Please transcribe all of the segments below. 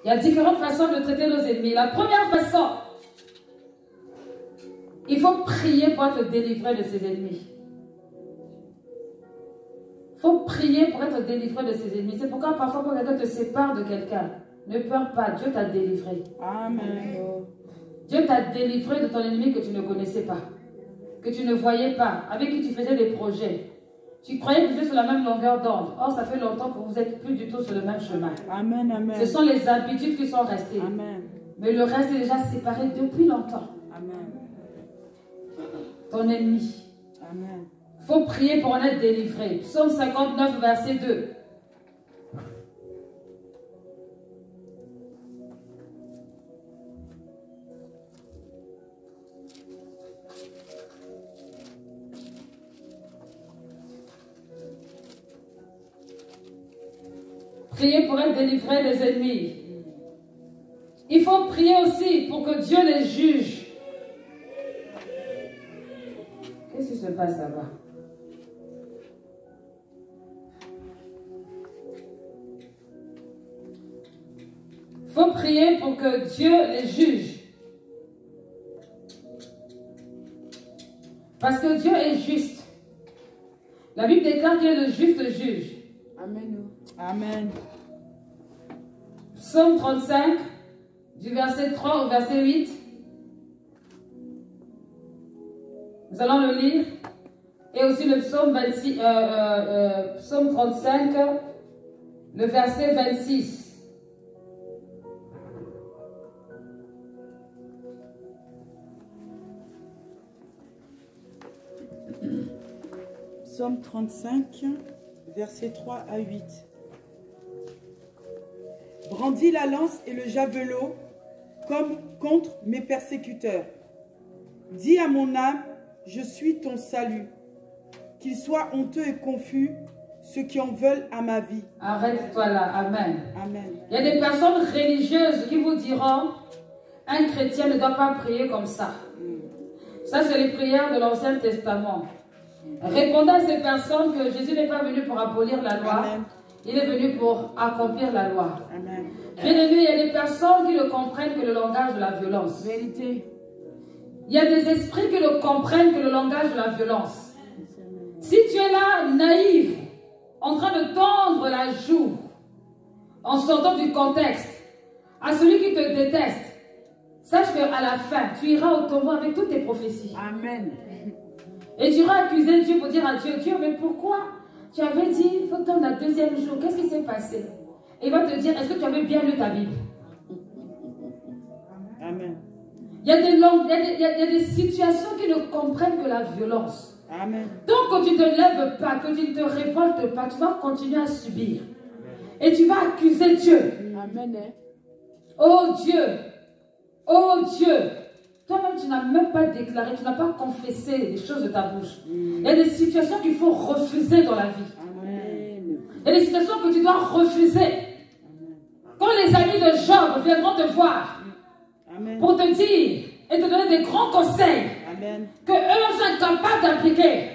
Il y a différentes façons de traiter nos ennemis. La première façon, il faut prier pour être délivré de ses ennemis. Il faut prier pour être délivré de ses ennemis. C'est pourquoi parfois quand quelqu'un te sépare de quelqu'un, ne pleure pas, Dieu t'a délivré. Amen. Dieu t'a délivré de ton ennemi que tu ne connaissais pas, que tu ne voyais pas, avec qui tu faisais des projets. Tu croyais que vous étiez sur la même longueur d'onde. Or, ça fait longtemps que vous n'êtes plus du tout sur le même chemin. Amen, amen. Ce sont les habitudes qui sont restées. Amen. Mais le reste est déjà séparé depuis longtemps. Amen. Ton ennemi. Amen. Il faut prier pour en être délivré. Psaume 59, verset 2. Prier pour être délivré des ennemis. Il faut prier aussi pour que Dieu les juge. Qu'est-ce qui se passe là-bas? Il faut prier pour que Dieu les juge. Parce que Dieu est juste. La Bible déclare qu'il est le juste juge. Amen. Amen. Psaume 35, du verset 3 au verset 8. Nous allons le lire. Et aussi le psaume, psaume 35, le verset 26. Psaume 35, versets 3 à 8. Brandis la lance et le javelot comme contre mes persécuteurs. Dis à mon âme, je suis ton salut. Qu'ils soient honteux et confus, ceux qui en veulent à ma vie. Arrête-toi là, amen. Amen. Il y a des personnes religieuses qui vous diront, un chrétien ne doit pas prier comme ça. Ça, c'est les prières de l'Ancien Testament. Répondez à ces personnes que Jésus n'est pas venu pour abolir la loi. Amen. Il est venu pour accomplir la loi. Amen. Bien aimé, il y a des personnes qui ne comprennent que le langage de la violence. Vérité. Il y a des esprits qui ne comprennent que le langage de la violence. Si tu es là, naïf, en train de tendre la joue, en sortant du contexte, à celui qui te déteste, sache qu'à la fin, tu iras au tombeau avec toutes tes prophéties. Amen. Et tu iras accuser Dieu pour dire à Dieu, Dieu, mais pourquoi tu avais dit, il faut tendre la deuxième jour, qu'est-ce qui s'est passé? Et il va te dire, est-ce que tu avais bien lu ta Bible? Amen. Il y a des situations qui ne comprennent que la violence. Amen. Donc, quand tu ne te lèves pas, que tu ne te révoltes pas, tu vas continuer à subir. Et tu vas accuser Dieu. Amen. Oh Dieu, toi-même tu n'as même pas déclaré, tu n'as pas confessé les choses de ta bouche. Il y a des situations qu'il faut refuser dans la vie. Amen. Il y a des situations que tu dois refuser. Quand les amis de Job viendront te voir, Amen. pour te dire et te donner des grands conseils, Amen. que eux sont incapables d'appliquer,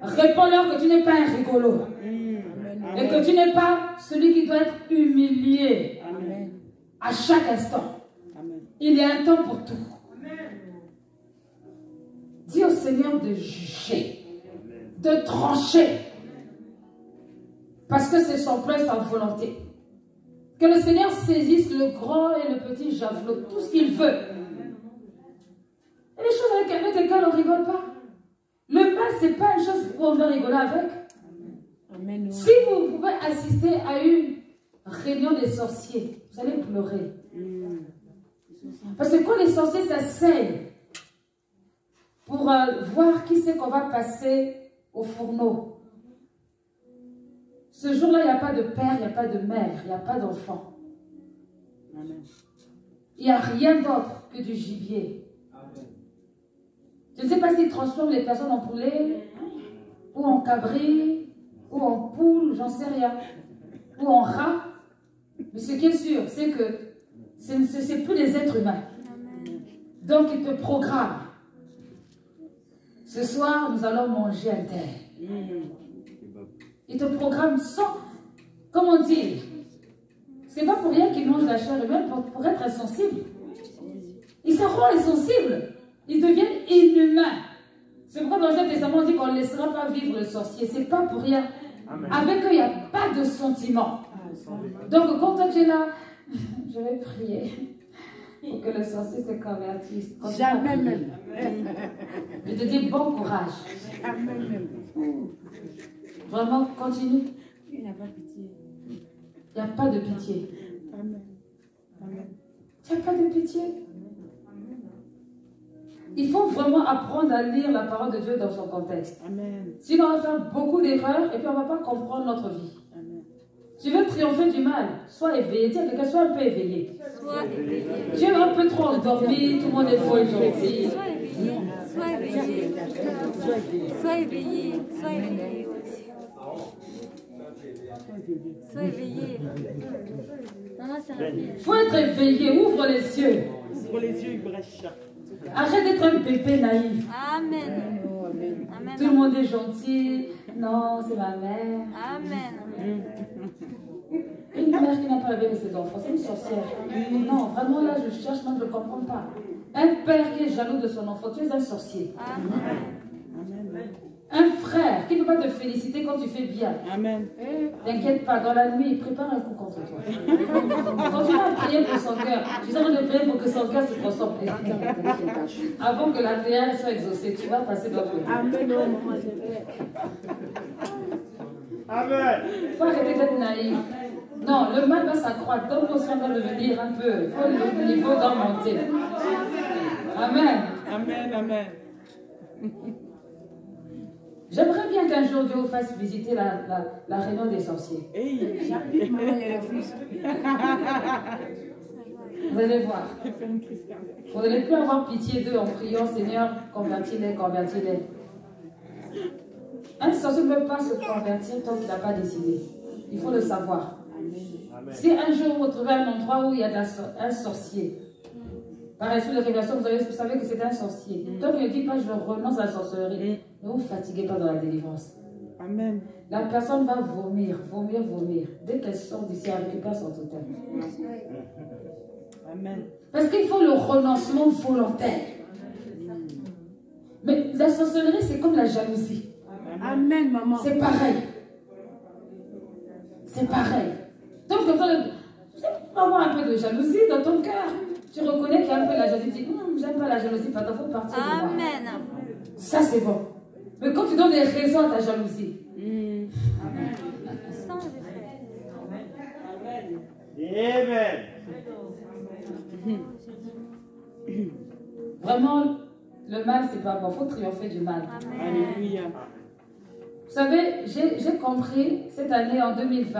réponds-leur que tu n'es pas un rigolo. Et que tu n'es pas celui qui doit être humilié. Amen. À chaque instant. Amen. Il y a un temps pour tout. Dis au Seigneur de juger, de trancher. Parce que c'est son plan et sa volonté. Que le Seigneur saisisse le grand et le petit javelot, tout ce qu'il veut. Et les choses avec lesquelles on ne rigole pas. Le mal, ce n'est pas une chose où on doit rigoler avec. Amen. Si vous pouvez assister à une réunion des sorciers, vous allez pleurer. Parce que quand les sorciers s'asseyent pour voir qui c'est qu'on va passer au fourneau, ce jour-là, il n'y a pas de père, il n'y a pas de mère, il n'y a pas d'enfant. Il n'y a rien d'autre que du gibier. Je ne sais pas s'ils transforment les personnes en poulet, ou en cabri, ou en poule, j'en sais rien, ou en rat. Mais ce qui est sûr, c'est que ce n'est plus des êtres humains. Donc, ils te programment. Ce soir, nous allons manger un terre. Ils te programment sans, comment dire, c'est pas pour rien qu'ils mangent mangent la chair humaine pour être insensibles. Ils seront insensibles. Ils deviennent inhumains. C'est pourquoi dans l'Ancien Testament, on dit qu'on ne laissera pas vivre le sorcier. C'est pas pour rien. Amen. Avec eux, il n'y a pas de sentiment. Donc, quand toi tu es là, je vais prier pour que le sorcier se convertisse. Jamais même. Je te dis bon courage. Jamais même. Vraiment, continue. Il n'a pas pitié. Il n'y a pas de pitié. Amen. Amen. Il n'y a pas de pitié. Il faut vraiment apprendre à lire la parole de Dieu dans son contexte. Amen. Sinon, on va faire beaucoup d'erreurs et puis on ne va pas comprendre notre vie. Amen. Tu veux triompher du mal, sois éveillé. Dis à quelqu'un, sois un peu éveillé. Sois éveillé. Tu es un peu trop endormi, tout le monde est trop gentil. Sois éveillé. Sois éveillé. Sois éveillé. Sois éveillé. Sois éveillé. Il faut être éveillé, ouvre les yeux. Ouvre les yeux, brèche. Arrête d'être un bébé naïf. Amen. Amen. Tout le monde est gentil. Non, c'est ma mère. Amen. Une mère qui n'a pas révélé ses enfants, c'est une sorcière. Non, vraiment là, je cherche, même je ne comprends pas. Un père qui est jaloux de son enfant, tu es un sorcier. Amen. Un frère qui ne peut pas te féliciter quand tu fais bien. Amen. T'inquiète pas, dans la nuit, il prépare un coup contre toi. Quand tu vas prier pour son cœur, tu es en train de prier pour que son cœur se transforme. Avant que la prière soit exaucée, tu vas passer de l'autre côté. Amen. Amen. Il faut arrêter d'être naïf. Non, le mal va s'accroître. Donc, on va devenir un peu. Il faut le niveau d'augmenter. Amen. Amen. Amen. J'aimerais bien qu'un jour Dieu vous fasse visiter la réunion des sorciers. Hey. Vous allez voir. Vous n'allez plus avoir pitié d'eux en priant, Seigneur, convertis-les, convertis-les. Un sorcier ne peut pas se convertir tant qu'il n'a pas décidé. Il faut le savoir. Amen. Si un jour vous trouvez un endroit où il y a un sorcier, par la suite de révélation, vous savez que c'est un sorcier. Donc il ne dit pas je renonce à la sorcellerie. Ne vous fatiguez pas dans la délivrance. Amen. La personne va vomir. Dès qu'elle sort d'ici, elle récupère son totem. Amen. Parce qu'il faut le renoncement volontaire. Mais la sorcellerie, c'est comme la jalousie. Amen, maman. C'est pareil. C'est pareil. Donc, tu peux avoir un peu de jalousie dans ton cœur. Tu reconnais qu'il y a un peu de la jalousie. Tu dis, j'aime pas la jalousie, pas il faut partir de moi. Amen. Ça, c'est bon. Mais quand tu donnes des raisons à ta jalousie. Sans effet. Amen. Vraiment, le mal, c'est pas bon. Il faut triompher du mal. Alléluia. Vous savez, j'ai compris cette année, en 2020,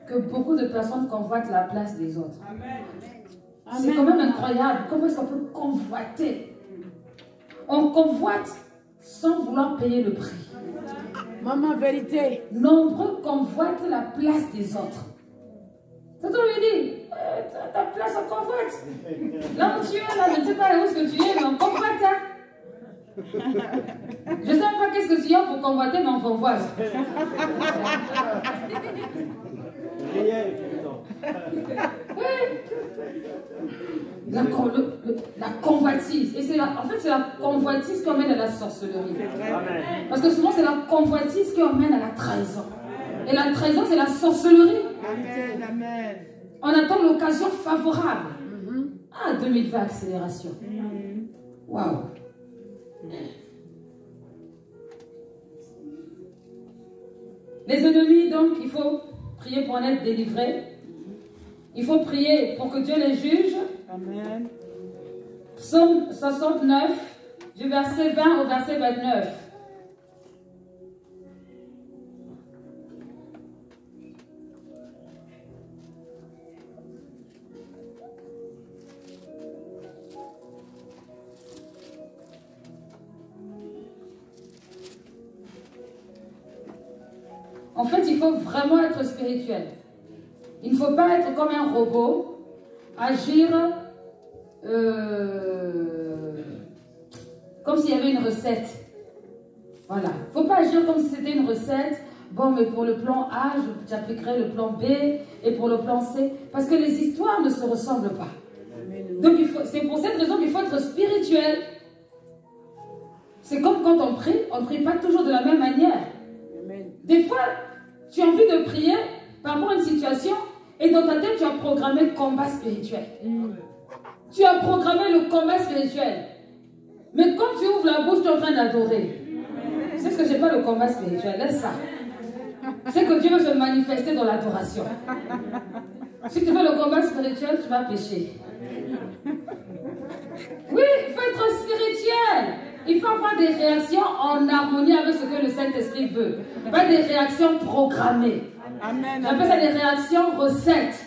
que beaucoup de personnes convoitent la place des autres. C'est quand même incroyable. Comment est-ce qu'on peut convoiter? On convoite sans vouloir payer le prix. Maman, vérité. Nombreux convoitent la place des autres. C'est toi lui dis, ta place on convoite. Là où tu es, là, je ne sais pas où est-ce que tu es, mais on convoite. Hein? Je ne sais pas qu'est-ce que tu as pour convoiter, mais on convoite. La convoitise. Et en fait, c'est la convoitise qui emmène à la sorcellerie. Parce que souvent, c'est la convoitise qui emmène à la trahison. Et la trahison, c'est la sorcellerie. Amen. Amen. On attend l'occasion favorable. Ah, 2020, accélération. Waouh. Les ennemis, donc, il faut prier pour en être délivrés. Il faut prier pour que Dieu les juge. Amen. Psaume 69, du verset 20 au verset 29. En fait, il faut vraiment être spirituel. Il ne faut pas être comme un robot, agir comme s'il y avait une recette. Voilà. Il ne faut pas agir comme si c'était une recette. bon, mais pour le plan A, j'appliquerai le plan B, et pour le plan C, parce que les histoires ne se ressemblent pas. Donc, c'est pour cette raison qu'il faut être spirituel. C'est comme quand on prie pas toujours de la même manière. Des fois, tu as envie de prier par rapport à une situation, et dans ta tête, tu as programmé le combat spirituel. Tu as programmé le combat spirituel. Mais quand tu ouvres la bouche, tu es en train d'adorer. C'est ce que j'ai pas le combat spirituel, laisse ça. C'est que Dieu veut se manifester dans l'adoration. Si tu fais le combat spirituel, tu vas pécher. Oui, il faut être spirituel. Il faut avoir des réactions en harmonie avec ce que le Saint-Esprit veut. Pas des réactions programmées. J'appelle ça des réactions recettes.